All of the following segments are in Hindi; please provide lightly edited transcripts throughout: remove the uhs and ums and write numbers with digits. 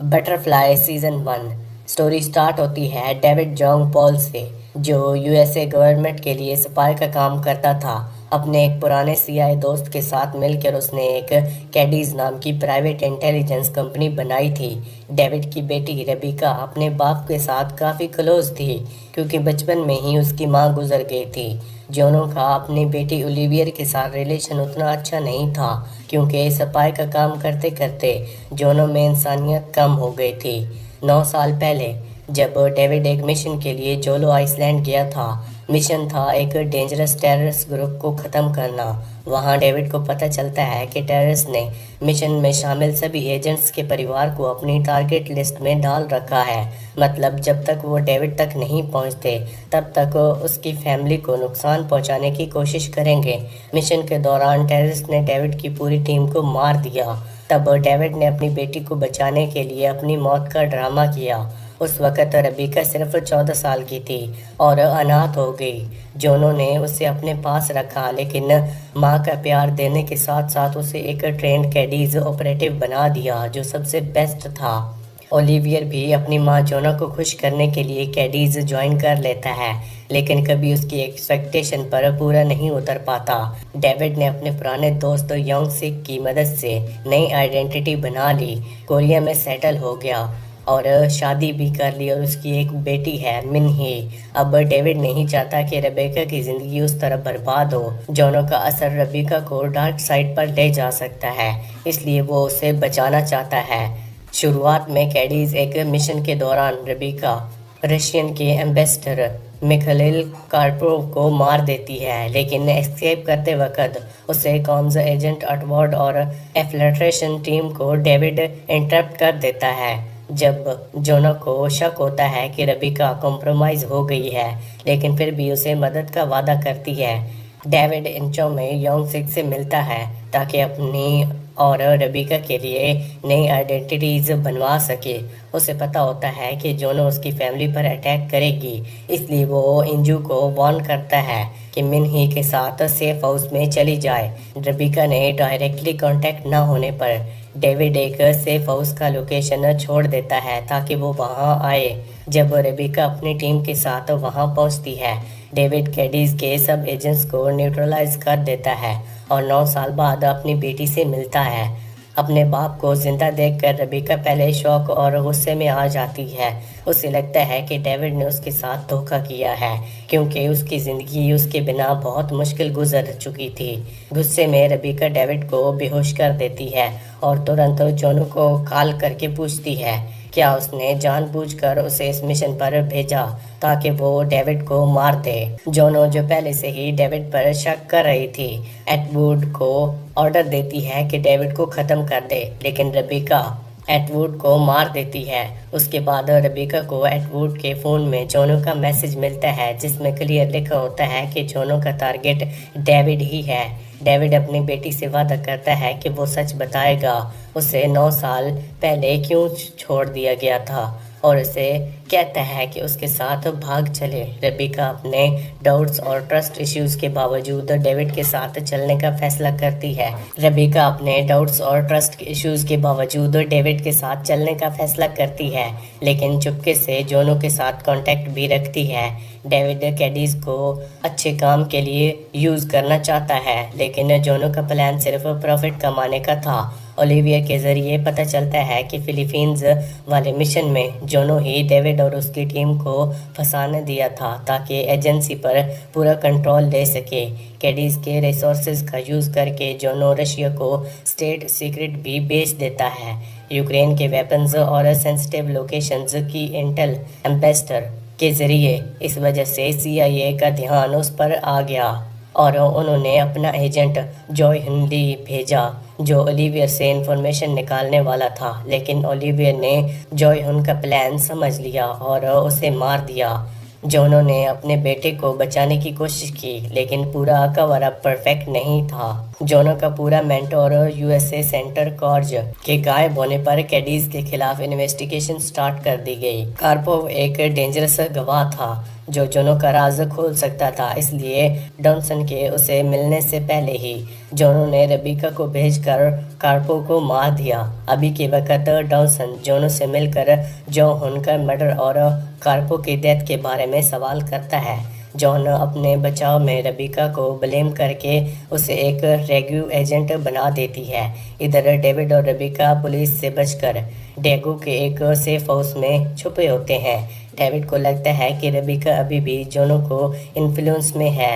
Butterfly season 1। स्टोरी स्टार्ट होती है डेविड जोंग पॉल से, जो यूएसए गवर्नमेंट के लिए स्पाई का काम करता था। अपने एक पुराने सीआईए दोस्त के साथ मिलकर उसने एक कैडीज नाम की प्राइवेट इंटेलिजेंस कंपनी बनाई थी। डेविड की बेटी रेबिका अपने बाप के साथ काफ़ी क्लोज थी, क्योंकि बचपन में ही उसकी माँ गुजर गई थी। जोनो का अपनी बेटी ओलिवियर के साथ रिलेशन उतना अच्छा नहीं था, क्योंकि सफाई का काम करते करते जोनो में इंसानियत कम हो गई थी। 9 साल पहले जब डेविड एक मिशन के लिए जोलो आइसलैंड गया था। मिशन था एक डेंजरस टेररिस्ट ग्रुप को ख़त्म करना। वहाँ डेविड को पता चलता है कि टेररिस्ट ने मिशन में शामिल सभी एजेंट्स के परिवार को अपनी टारगेट लिस्ट में डाल रखा है। मतलब जब तक वो डेविड तक नहीं पहुँचते तब तक उसकी फैमिली को नुकसान पहुँचाने की कोशिश करेंगे। मिशन के दौरान टेररिस्ट ने डेविड की पूरी टीम को मार दिया। तब डेविड ने अपनी बेटी को बचाने के लिए अपनी मौत का ड्रामा किया। उस वक़्त रेबिका सिर्फ 14 साल की थी और अनाथ हो गई। जोनो ने उसे अपने पास रखा, लेकिन माँ का प्यार देने के साथ साथ उसे एक ट्रेंड कैडीज ऑपरेटिव बना दिया, जो सबसे बेस्ट था। ओलिवियर भी अपनी माँ जोना को खुश करने के लिए कैडीज ज्वाइन कर लेता है, लेकिन कभी उसकी एक्सपेक्टेशन पर पूरा नहीं उतर पाता। डेविड ने अपने पुराने दोस्त योंग सिक की मदद से नई आइडेंटिटी बना ली, कोरिया में सेटल हो गया और शादी भी कर ली, और उसकी एक बेटी है मिन ही। अब डेविड नहीं चाहता कि रेबेका की ज़िंदगी उस तरह बर्बाद हो। जोनो का असर रेबेका को डार्क साइड पर ले जा सकता है, इसलिए वो उसे बचाना चाहता है। शुरुआत में कैडीज एक मिशन के दौरान रेबेका रशियन के एम्बेसडर मिखाइल कार्पोव को मार देती है, लेकिन एस्केप करते वक्त उसे कॉम्स एजेंट अटवर्ड और एफिल्ट्रेशन टीम को डेविड इंटरप्ट कर देता है। जब जोनो को शक होता है कि रेबिका कॉम्प्रोमाइज़ हो गई है, लेकिन फिर भी उसे मदद का वादा करती है। डेविड इंचों में योंग सिक से मिलता है ताकि अपनी और रेबिका के लिए नई आइडेंटिटीज बनवा सके। उसे पता होता है कि जोनो उसकी फैमिली पर अटैक करेगी, इसलिए वो इंजू को वार्न करता है कि मिन ही के साथ सेफ हाउस में चली जाए। रेबिका ने डायरेक्टली कांटेक्ट ना होने पर डेविड एक सेफ हाउस का लोकेशन छोड़ देता है ताकि वो वहां आए। जब रेबिका अपनी टीम के साथ वहां पहुंचती है, डेविड कैडीज के सब एजेंट्स को न्यूट्रलाइज कर देता है और 9 साल बाद अपनी बेटी से मिलता है। अपने बाप को जिंदा देखकर रेबिका पहले शौक और गुस्से में आ जाती है। उसे लगता है कि डेविड ने उसके साथ धोखा किया है, क्योंकि उसकी ज़िंदगी उसके बिना बहुत मुश्किल गुजर चुकी थी। गुस्से में रेबिका डेविड को बेहोश कर देती है और तुरंत जोनो को कॉल करके पूछती है क्या उसने जानबूझकर उसे इस मिशन पर भेजा ताकि वो डेविड को मार दे। जोनो, जो पहले से ही डेविड पर शक कर रही थी, एटवुड को ऑर्डर देती है कि डेविड को ख़त्म कर दे, लेकिन रेबिका एटवुड को मार देती है। उसके बाद रेबिका को एटवुड के फ़ोन में जोनो का मैसेज मिलता है, जिसमें क्लियर लिखा होता है कि जोनो का टारगेट डेविड ही है। डेविड अपनी बेटी से वादा करता है कि वो सच बताएगा, उसे 9 साल पहले क्यों छोड़ दिया गया था, और उसे कहता है कि उसके साथ भाग चले। रेबिका अपने डाउट्स और ट्रस्ट इश्यूज के बावजूद डेविड के साथ चलने का फैसला करती है। रेबिका अपने डाउट्स और ट्रस्ट इश्यूज के बावजूद डेविड के साथ चलने का फैसला करती है, लेकिन चुपके से जोनो के साथ कांटेक्ट भी रखती है। डेविड कैडीज को अच्छे काम के लिए यूज़ करना चाहता है, लेकिन जोनो का प्लान सिर्फ प्रॉफिट कमाने का था। ओलिवियर के ज़रिए पता चलता है कि फिलीपींस वाले मिशन में जोनो ही डेविड और उसकी टीम को फंसाने दिया था ताकि एजेंसी पर पूरा कंट्रोल ले सके। कैडीज के रिसोर्सेज का यूज़ करके जोनो रशिया को स्टेट सीक्रेट भी बेच देता है। यूक्रेन के वेपन्स और सेंसिटिव लोकेशंस की इंटेल एम्बेसडर के ज़रिए। इस वजह से सीआईए का ध्यान उस पर आ गया और उन्होंने अपना एजेंट जॉय हिंदी भेजा, जो ओलिवियर से इंफॉर्मेशन निकालने वाला था, लेकिन ओलिवियर ने जॉय हुन का प्लान समझ लिया और उसे मार दिया। जोनो ने अपने बेटे को बचाने की कोशिश की, लेकिन पूरा कवर अप परफेक्ट नहीं था। जोनो का पूरा मेंटोर यूएसए सेंटर कॉर्ज के गायब होने पर कैडीज के खिलाफ इन्वेस्टिगेशन स्टार्ट कर दी गई। कार्पोव एक डेंजरस गवाह था जो जोनो का राज खोल सकता था, इसलिए डॉनसन के उसे मिलने से पहले ही जोनो ने रेबिका को भेजकर कार्पोव को मार दिया। अभी के वक्त डॉनसन जोनो से मिलकर जो उनका मर्डर और कार्पोव की डेथ के बारे में सवाल करता है। जॉन अपने बचाव में रेबिका को ब्लेम करके उसे एक रेग्यू एजेंट बना देती है। इधर डेविड और रेबिका पुलिस से बचकर डेगू के एक सेफ हाउस में छुपे होते हैं। डेविड को लगता है कि रेबिका अभी भी जोनो को इन्फ्लुएंस में है,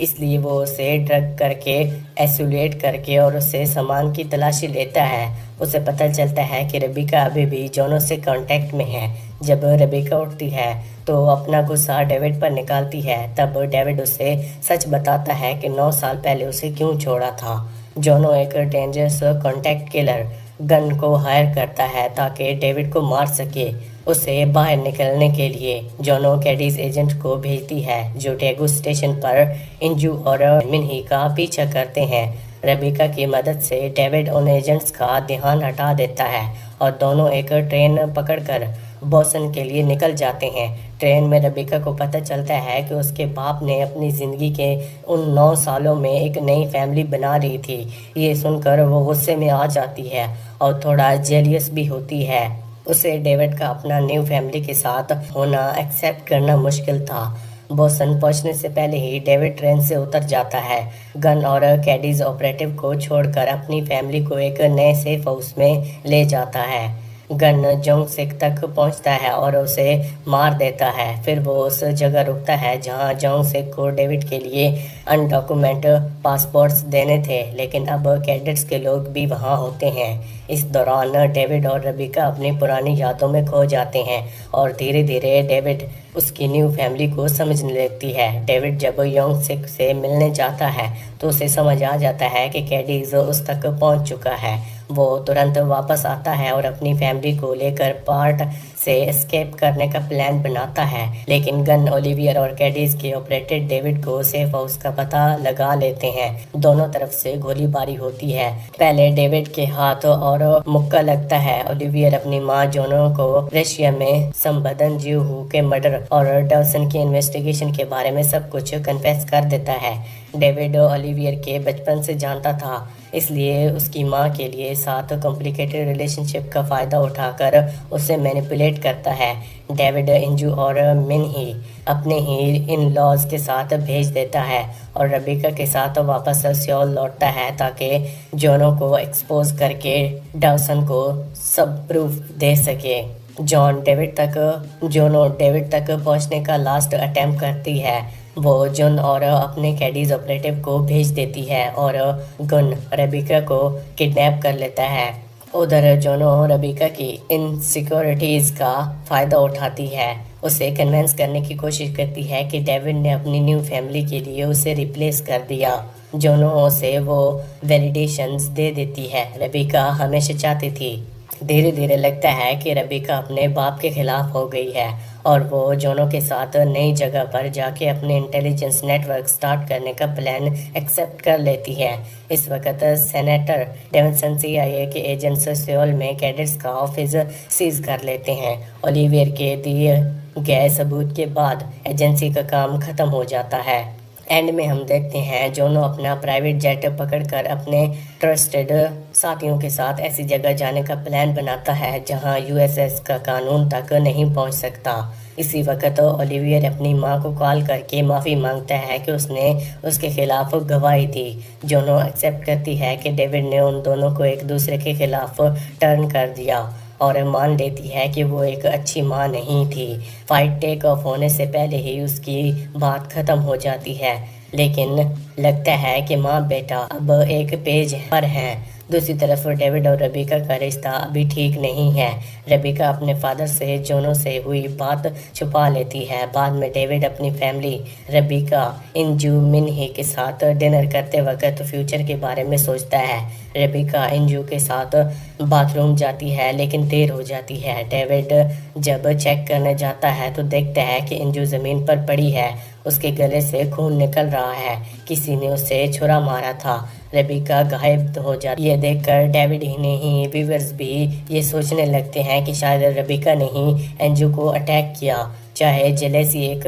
इसलिए वो उसे ड्रग करके एसोलेट करके और उससे सामान की तलाशी लेता है। उसे पता चलता है कि रेबिका अभी भी जोनो से कांटेक्ट में है। जब रेबिका उठती है तो अपना गुस्सा डेविड पर निकालती है। तब डेविड उसे सच बताता है कि 9 साल पहले उसे क्यों छोड़ा था। जोनो एक डेंजरस कॉन्टैक्ट किलर गन को हायर करता है ताकि डेविड को मार सके। उसे बाहर निकलने के लिए जोनो कैडीज एजेंट को भेजती है जो डेगू स्टेशन पर इंजू और मिनही का पीछा करते हैं। रेबिका की मदद से डेविड उन एजेंट्स का ध्यान हटा देता है और दोनों एक ट्रेन पकड़कर बोस्टन के लिए निकल जाते हैं। ट्रेन में रेबिका को पता चलता है कि उसके बाप ने अपनी ज़िंदगी के उन 9 सालों में एक नई फैमिली बना रही थी। ये सुनकर वो गुस्से में आ जाती है और थोड़ा जेलियस भी होती है। उसे डेविड का अपना न्यू फैमिली के साथ होना एक्सेप्ट करना मुश्किल था। बोस्टन पहुंचने से पहले ही डेविड ट्रेन से उतर जाता है। गन और कैडीज ऑपरेटिव को छोड़कर अपनी फैमिली को एक नए सेफ हाउस में ले जाता है। गन जोंग सिक तक पहुंचता है और उसे मार देता है। फिर वो उस जगह रुकता है जहां जोंग सिक को डेविड के लिए अनडॉक्यूमेंट पासपोर्ट्स देने थे, लेकिन अब कैडेट्स के लोग भी वहां होते हैं। इस दौरान डेविड और रेबिका अपनी पुरानी यादों में खो जाते हैं और धीरे धीरे डेविड उसकी न्यू फैमिली को समझने लगती है। डेविड जब योंग सिक से मिलने जाता है तो उसे समझ आ जाता है कि कैडीज उस तक पहुंच चुका है। वो तुरंत वापस आता है और अपनी फैमिली को लेकर पार्ट से एस्केप करने का प्लान बनाता है, लेकिन गन ओलिवियर और कैडीज के ऑपरेटर डेविड को सेफ हाउस का पता लगा लेते हैं। दोनों तरफ से गोलीबारी होती है। पहले डेविड के हाथ और मुक्का लगता है। ओलिवियर अपनी माँ जोनो को रशिया में संबंधन जीहू के मर्डर और डॉसन की इन्वेस्टिगेशन के बारे में सब कुछ कन्फेस कर देता है। डेविड ओलिवियर के बचपन से जानता था, इसलिए उसकी माँ के लिए साथ कॉम्प्लिकेटेड रिलेशनशिप का फ़ायदा उठाकर उसे मैनिपुलेट करता है। डेविड इंजू और मिनही अपने ही इन लॉज के साथ भेज देता है और रेबिका के साथ वापस सियोल लौटता है ताकि जोनो को एक्सपोज करके डॉसन को सब प्रूफ दे सके। जोनो डेविड तक पहुंचने का लास्ट अटेम्प्ट करती है। वो जुन और अपने कैडीज ऑपरेटिव को भेज देती है और गुन रेबिका को किडनैप कर लेता है। उधर जोनो रेबिका की इनसिक्योरिटीज़ का फ़ायदा उठाती है। उसे कन्विंस करने की कोशिश करती है कि डेविड ने अपनी न्यू फैमिली के लिए उसे रिप्लेस कर दिया। जोनो उसे वो वैलिडेशंस दे देती है रेबिका हमेशा चाहती थी। धीरे धीरे लगता है कि रेबिका अपने बाप के खिलाफ हो गई है और वो जोनो के साथ नई जगह पर जाके अपने इंटेलिजेंस नेटवर्क स्टार्ट करने का प्लान एक्सेप्ट कर लेती है। इस वक्त सेनेटर डेविसन CIA के एजेंट्स सियोल में कैडेट्स का ऑफिस सीज कर लेते हैं। ओलिवियर के दिए गए सबूत के बाद एजेंसी का काम खत्म हो जाता है। एंड में हम देखते हैं जोनो अपना प्राइवेट जेट पकड़कर अपने ट्रस्टेड साथियों के साथ ऐसी जगह जाने का प्लान बनाता है जहां USS का कानून तक नहीं पहुंच सकता। इसी वक्त ओलिवियर अपनी मां को कॉल करके माफ़ी मांगता है कि उसने उसके खिलाफ गवाही दी। जोनो एक्सेप्ट करती है कि डेविड ने उन दोनों को एक दूसरे के खिलाफ टर्न कर दिया और मान लेती है कि वो एक अच्छी माँ नहीं थी। फाइट टेक ऑफ होने से पहले ही उसकी बात खत्म हो जाती है, लेकिन लगता है कि माँ बेटा अब एक पेज पर हैं। दूसरी तरफ डेविड और रेबिका का रिश्ता अभी ठीक नहीं है। रेबिका अपने फादर से जोनो से हुई बात छुपा लेती है। बाद में डेविड अपनी फैमिली रेबिका इंजू मिनही के साथ डिनर करते वक्त फ्यूचर के बारे में सोचता है। रेबिका इंजू के साथ बाथरूम जाती है लेकिन देर हो जाती है। डेविड जब चेक करने जाता है तो देखता है कि इंजू ज़मीन पर पड़ी है उसके गले से खून निकल रहा है, किसी ने उसे छुरा मारा था। रेबिका गायब हो जाती ये देखकर डेविड ही नहीं व्यूअर्स भी ये सोचने लगते हैं कि शायद रेबिका ने ही एंजू को अटैक किया। चाहे जेलेसी एक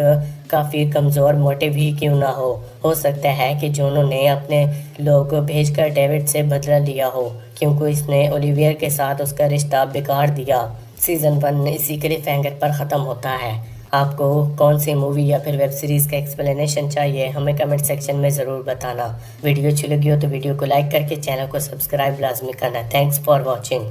काफ़ी कमज़ोर मोटिव ही क्यों ना हो सकता है कि जोनो ने अपने लोग भेजकर डेविड से बदला लिया हो, क्योंकि इसने ओलिवियर के साथ उसका रिश्ता बिगाड़ दिया। सीज़न 1 इसी क्लिफ हैंगर पर ख़त्म होता है। आपको कौन सी मूवी या फिर वेब सीरीज़ का एक्सप्लेनेशन चाहिए, हमें कमेंट सेक्शन में ज़रूर बताना। वीडियो अच्छी लगी हो तो वीडियो को लाइक करके चैनल को सब्सक्राइब लाजमी करना। Thanks for watching.